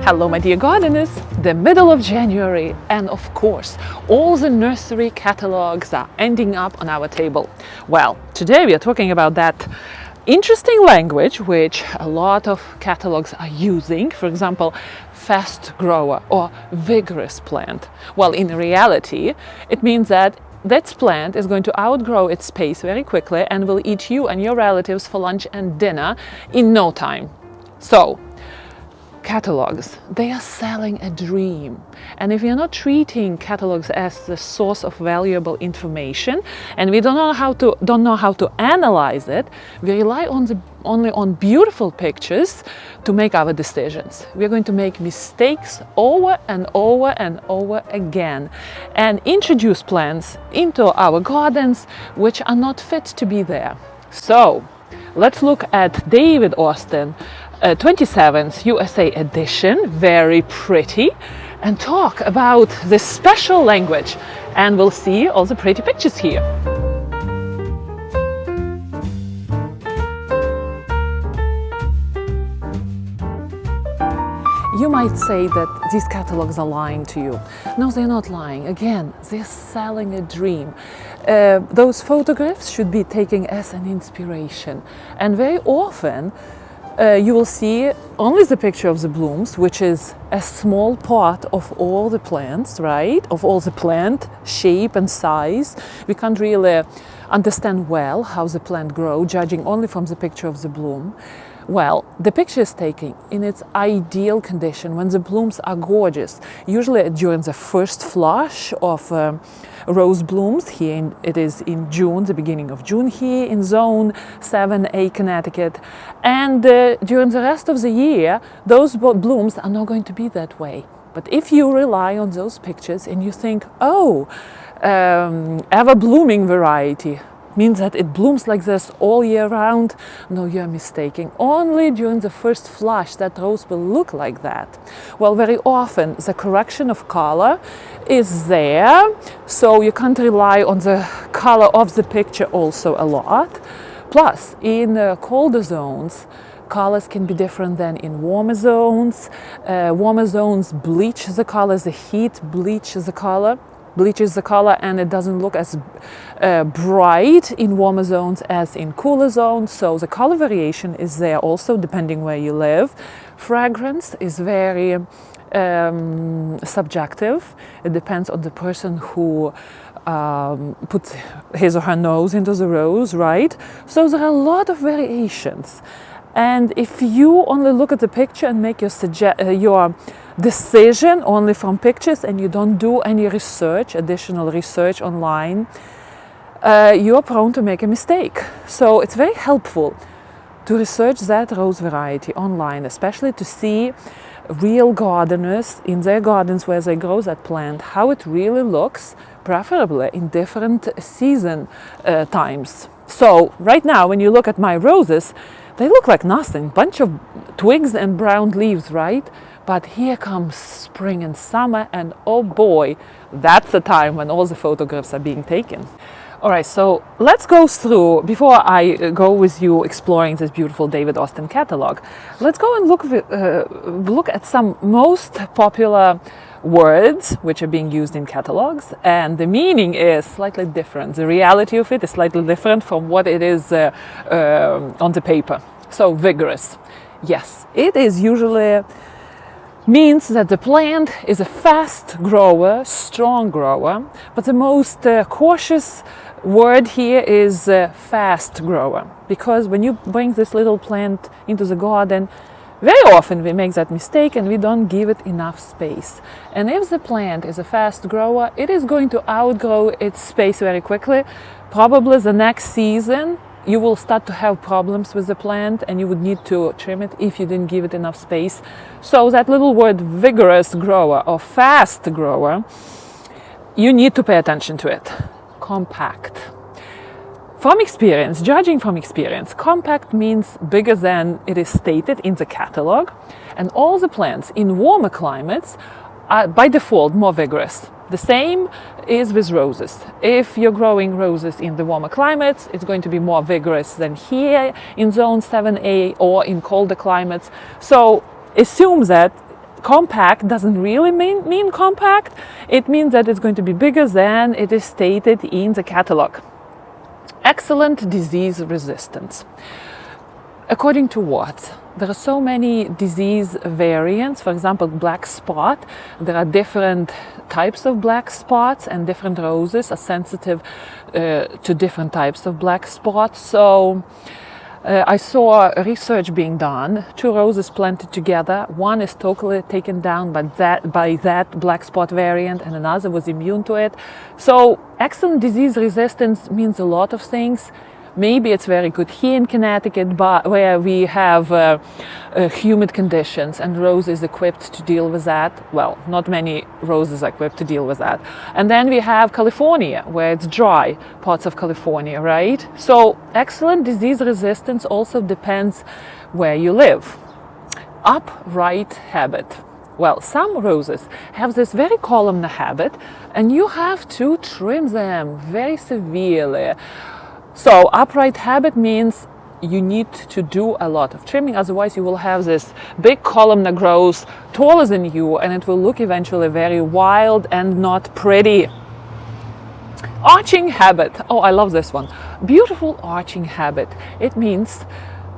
Hello my dear gardeners, the middle of January, and of course all the nursery catalogs are ending up on our table. Well, today we are talking about that interesting language which a lot of catalogs are using, for example, fast grower or vigorous plant. Well, in reality it means that plant is going to outgrow its space very quickly and will eat you and your relatives for lunch and dinner in no time. So catalogs, they are selling a dream, and if you're not treating catalogs as the source of valuable information, and we don't know how to analyze it, we rely only on beautiful pictures to make our decisions. We're going to make mistakes over and over and over again and introduce plants into our gardens which are not fit to be there. So let's look at David Austin 27th USA edition, very pretty, and talk about this special language, and we'll see all the pretty pictures here. You might say that these catalogs are lying to you. No, they're not lying. Again, they're selling a dream. Those photographs should be taken as an inspiration, and very often you will see only the picture of the blooms, which is a small part of all the plants, right? Of all the plant shape and size. We can't really understand well how the plant grows, judging only from the picture of the bloom. Well, the picture is taken in its ideal condition when the blooms are gorgeous, usually during the first flush of rose blooms. Here it is in June, the beginning of June here in Zone 7A, Connecticut. And during the rest of the year, those blooms are not going to be that way. But if you rely on those pictures and you think, oh, ever-blooming variety, means that it blooms like this all year round. No, you're mistaken. Only during the first flush that rose will look like that. Well, very often the correction of color is there, so you can't rely on the color of the picture also a lot. Plus, in colder zones, colors can be different than in warmer zones. Warmer zones bleach the colors, the heat bleaches the color, and it doesn't look as bright in warmer zones as in cooler zones. So the color variation is there also depending where you live. Fragrance is very subjective. It depends on the person who puts his or her nose into the rose, right? So there are a lot of variations. And if you only look at the picture and make your decision only from pictures, and you don't do any additional research online, you're prone to make a mistake. So it's very helpful to research that rose variety online, especially to see real gardeners in their gardens where they grow that plant, how it really looks, preferably in different season times. So right now, when you look at my roses, they look like nothing, bunch of twigs and brown leaves, right? But here comes spring and summer, and oh boy, that's the time when all the photographs are being taken. All right, so let's go through, before I go with you exploring this beautiful David Austin catalog, let's go and look at some most popular words which are being used in catalogs, and the meaning is slightly different. The reality of it is slightly different from what it is on the paper. So vigorous, yes, it is usually means that the plant is a fast grower, strong grower, but the most cautious word here is fast grower, because when you bring this little plant into the garden, very often we make that mistake and we don't give it enough space. And if the plant is a fast grower, it is going to outgrow its space very quickly. Probably the next season you will start to have problems with the plant and you would need to trim it if you didn't give it enough space. So that little word vigorous grower or fast grower, you need to pay attention to it. Compact. From experience, judging from experience, compact means bigger than it is stated in the catalog, and all the plants in warmer climates are by default more vigorous. The same is with roses. If you're growing roses in the warmer climates, it's going to be more vigorous than here in Zone 7A or in colder climates. So assume that compact doesn't really mean compact. It means that it's going to be bigger than it is stated in the catalog. Excellent disease resistance. According to what? There are so many disease variants. For example, black spot. There are different types of black spots, and different roses are sensitive to different types of black spots. So I saw research being done. 2 roses planted together. One is totally taken down by that black spot variant, and another was immune to it. So excellent disease resistance means a lot of things. Maybe it's very good here in Connecticut, but where we have humid conditions, and rose is equipped to deal with that. Well, not many roses are equipped to deal with that. And then we have California, where it's dry, parts of California, right? So excellent disease resistance also depends where you live. Upright habit. Well, some roses have this very columnar habit, and you have to trim them very severely. So upright habit means you need to do a lot of trimming, otherwise you will have this big columnar growth taller than you, and it will look eventually very wild and not pretty. Arching habit. Oh, I love this one. Beautiful arching habit. It means,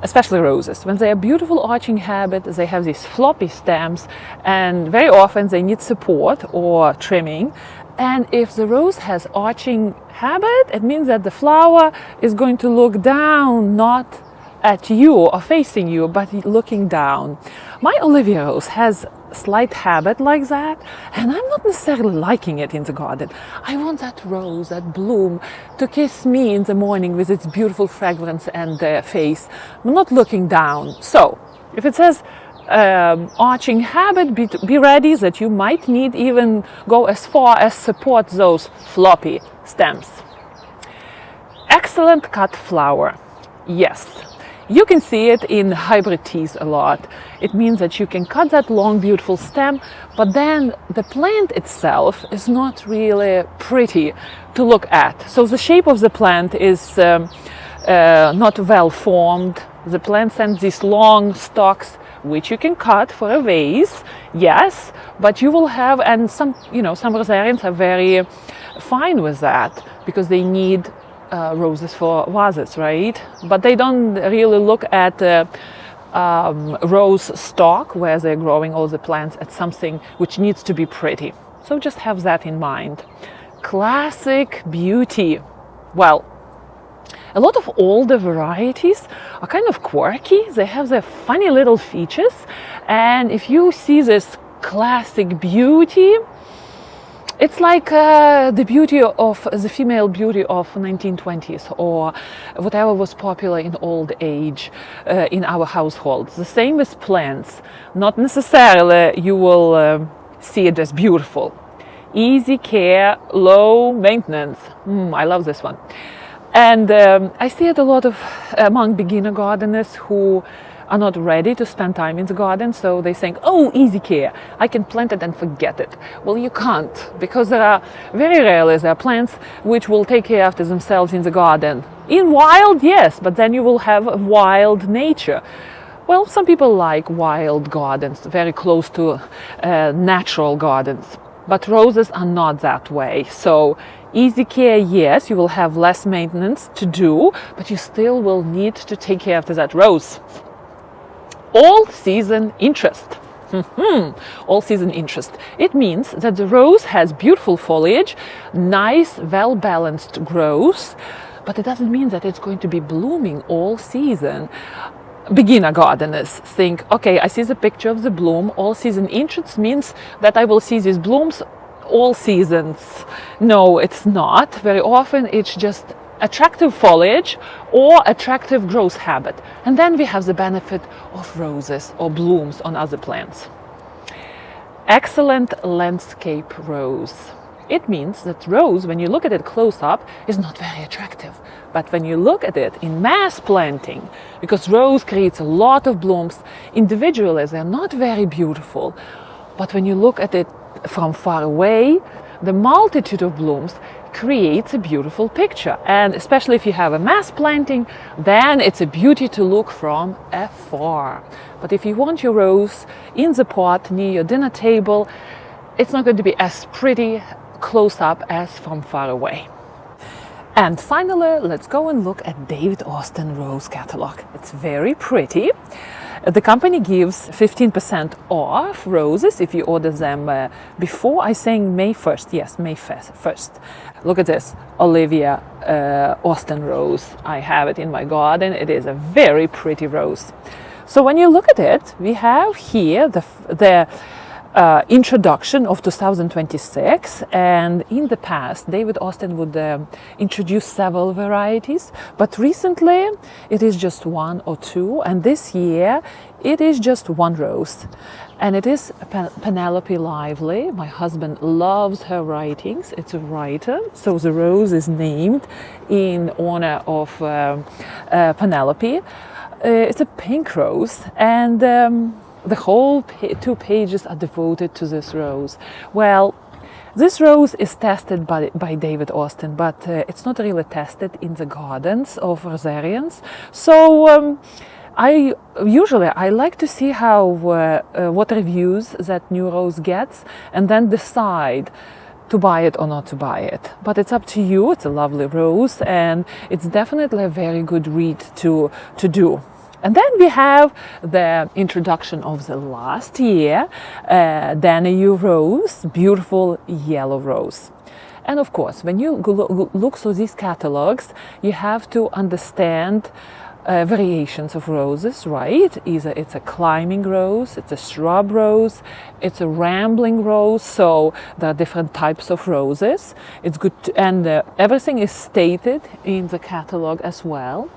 especially roses, when they are beautiful arching habit, they have these floppy stems, and very often they need support or trimming. And if the rose has arching habit, it means that the flower is going to look down, not at you or facing you, but looking down. My Olivia rose has a slight habit like that, and I'm not necessarily liking it in the garden. I want that rose, that bloom, to kiss me in the morning with its beautiful fragrance and face. I'm not looking down. So if it says arching habit, be ready that you might need even go as far as support those floppy stems. Excellent cut flower. Yes, you can see it in hybrid teas a lot. It means that you can cut that long beautiful stem, but then the plant itself is not really pretty to look at. So the shape of the plant is not well formed. The plant sends these long stalks, which you can cut for a vase, yes, but you will have, and some rosarians are very fine with that because they need roses for vases, right? But they don't really look at rose stalk where they're growing all the plants at something which needs to be pretty. So just have that in mind. Classic beauty. Well, a lot of older varieties are kind of quirky. They have their funny little features. And if you see this classic beauty, it's like the beauty of the female beauty of 1920s or whatever was popular in old age in our households. The same with plants. Not necessarily you will see it as beautiful. Easy care, low maintenance. I love this one. And I see it a lot among beginner gardeners who are not ready to spend time in the garden, so they think, oh, easy care, I can plant it and forget it. Well, you can't, because there are plants which will take care after themselves in the garden. In wild, yes, but then you will have wild nature. Well, some people like wild gardens, very close to natural gardens, but roses are not that way. So easy care, yes, you will have less maintenance to do, but you still will need to take care after that rose. All-season interest. All-season interest. It means that the rose has beautiful foliage, nice, well-balanced growth, but it doesn't mean that it's going to be blooming all season. Beginner gardeners think, okay, I see the picture of the bloom. All-season interest means that I will see these blooms all seasons. No, it's not. Very often it's just attractive foliage or attractive growth habit. And then we have the benefit of roses or blooms on other plants. Excellent landscape rose. It means that rose, when you look at it close up, is not very attractive. But when you look at it in mass planting, because rose creates a lot of blooms, individually they're not very beautiful. But when you look at it from far away, the multitude of blooms creates a beautiful picture. And especially if you have a mass planting, then it's a beauty to look from afar. But if you want your rose in the pot near your dinner table, it's not going to be as pretty close up as from far away. And finally, let's go and look at David Austin Rose Catalog. It's very pretty. The company gives 15% off roses if you order them before. I'm saying May 1st. Yes, May 1st. Look at this, Olivia Austin rose. I have it in my garden. It is a very pretty rose. So when you look at it, we have here the introduction of 2026, and in the past David Austin would introduce several varieties, but recently it is just one or two, and this year it is just one rose, and it is Penelope Lively. My husband loves her writings. It's a writer, so the rose is named in honor of Penelope. It's a pink rose, and the whole 2 pages are devoted to this rose. Well, this rose is tested by David Austin, but it's not really tested in the gardens of rosarians. So I like to see how what reviews that new rose gets, and then decide to buy it or not to buy it. But it's up to you. It's a lovely rose, and it's definitely a very good read to do. And then we have the introduction of the last year, Danube Rose, beautiful yellow rose. And of course, when you look through these catalogs, you have to understand variations of roses, right? Either it's a climbing rose, it's a shrub rose, it's a rambling rose, so there are different types of roses. It's good and everything is stated in the catalog as well.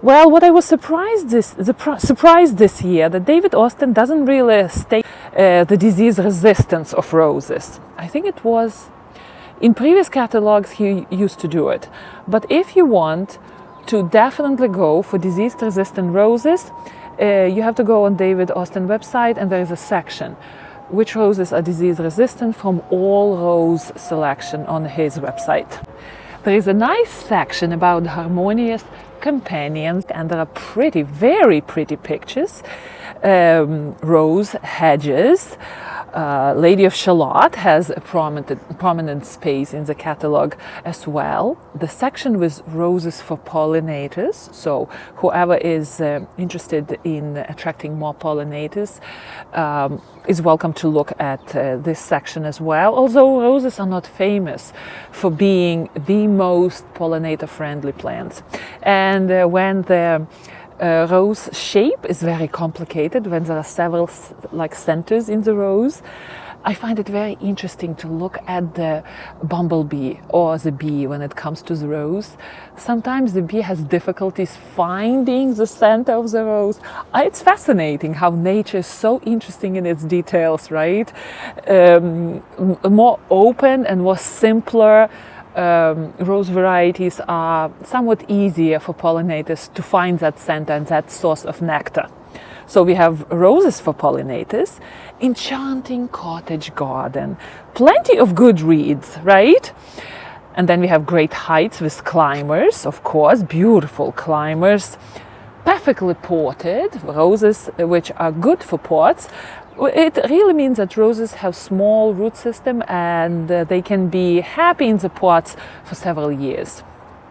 Well, what I was surprised this year, that David Austin doesn't really state the disease resistance of roses. I think it was in previous catalogs he used to do it. But if you want to definitely go for disease-resistant roses, you have to go on David Austin website, and there is a section which roses are disease-resistant from all rose selection on his website. There is a nice section about harmonious companions, and there are very pretty pictures. Rose hedges. Lady of Shalott has a prominent space in the catalog as well. The section with roses for pollinators, so whoever is interested in attracting more pollinators is welcome to look at this section as well, although roses are not famous for being the most pollinator-friendly plants. And when the rose shape is very complicated, when there are several centers in the rose, I find it very interesting to look at the bumblebee or the bee when it comes to the rose. Sometimes the bee has difficulties finding the center of the rose. It's fascinating how nature is so interesting in its details, right? More open and more simpler rose varieties are somewhat easier for pollinators to find that center and that source of nectar. So we have roses for pollinators, enchanting cottage garden, plenty of good reads, right? And then we have great heights with climbers, of course, beautiful climbers, perfectly potted roses which are good for pots. It really means that roses have small root system, and they can be happy in the pots for several years.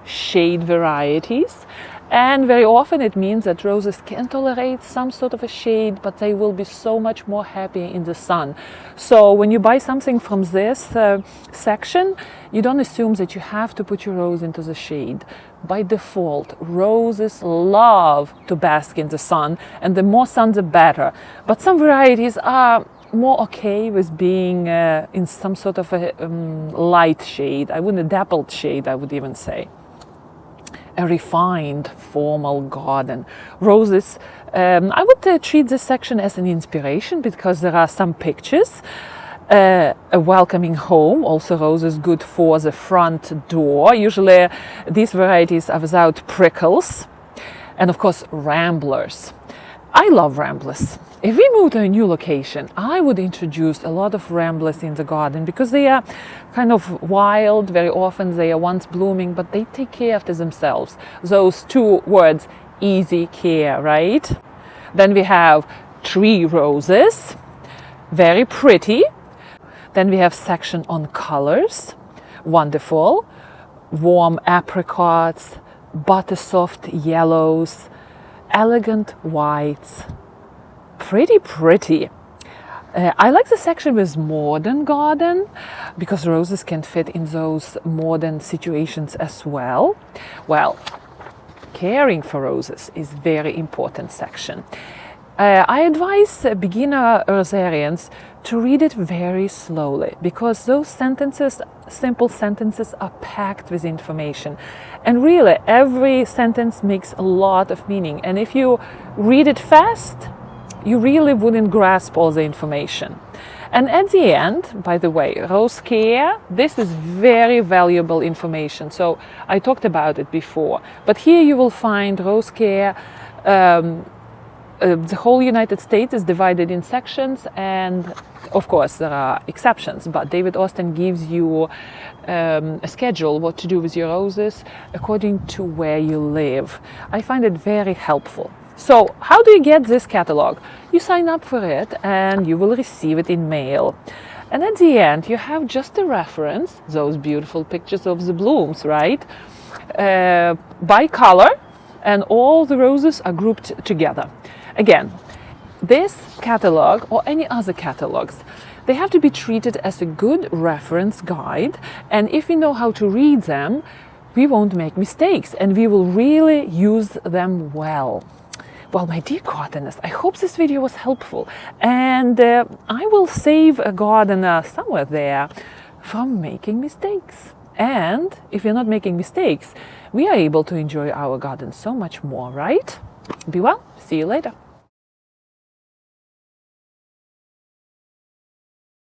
Shade varieties, and very often it means that roses can tolerate some sort of a shade, but they will be so much more happy in the sun. So when you buy something from this section, you don't assume that you have to put your rose into the shade. By default, roses love to bask in the sun, and the more sun the better. But some varieties are more okay with being in some sort of a light shade. I wouldn't, a dappled shade, I would even say. A refined, formal garden. Roses, I would treat this section as an inspiration, because there are some pictures. A welcoming home, also roses good for the front door. Usually these varieties are without prickles. And of course, ramblers. I love ramblers. If we move to a new location, I would introduce a lot of ramblers in the garden because they are kind of wild. Very often they are once blooming, but they take care of themselves. Those two words, easy care, right? Then we have tree roses, very pretty. Then we have section on colors, wonderful. Warm apricots, butter soft yellows, elegant whites, pretty. I like the section with modern garden because roses can fit in those modern situations as well. Well, caring for roses is very important section. I advise beginner rosarians to read it very slowly because those sentences, simple sentences, are packed with information. And really, every sentence makes a lot of meaning. And if you read it fast, you really wouldn't grasp all the information. And at the end, by the way, rose care, this is very valuable information. So I talked about it before. But here you will find rose care. The whole United States is divided in sections, and of course there are exceptions, but David Austin gives you a schedule what to do with your roses according to where you live. I find it very helpful. So how do you get this catalog? You sign up for it and you will receive it in mail. And at the end you have just a reference, those beautiful pictures of the blooms, right? By color, and all the roses are grouped together. Again, this catalog or any other catalogs, they have to be treated as a good reference guide, and if we know how to read them, we won't make mistakes and we will really use them well. Well, my dear gardeners, I hope this video was helpful, and I will save a gardener somewhere there from making mistakes. And if you're not making mistakes, we are able to enjoy our garden so much more, right? Be well. See you later.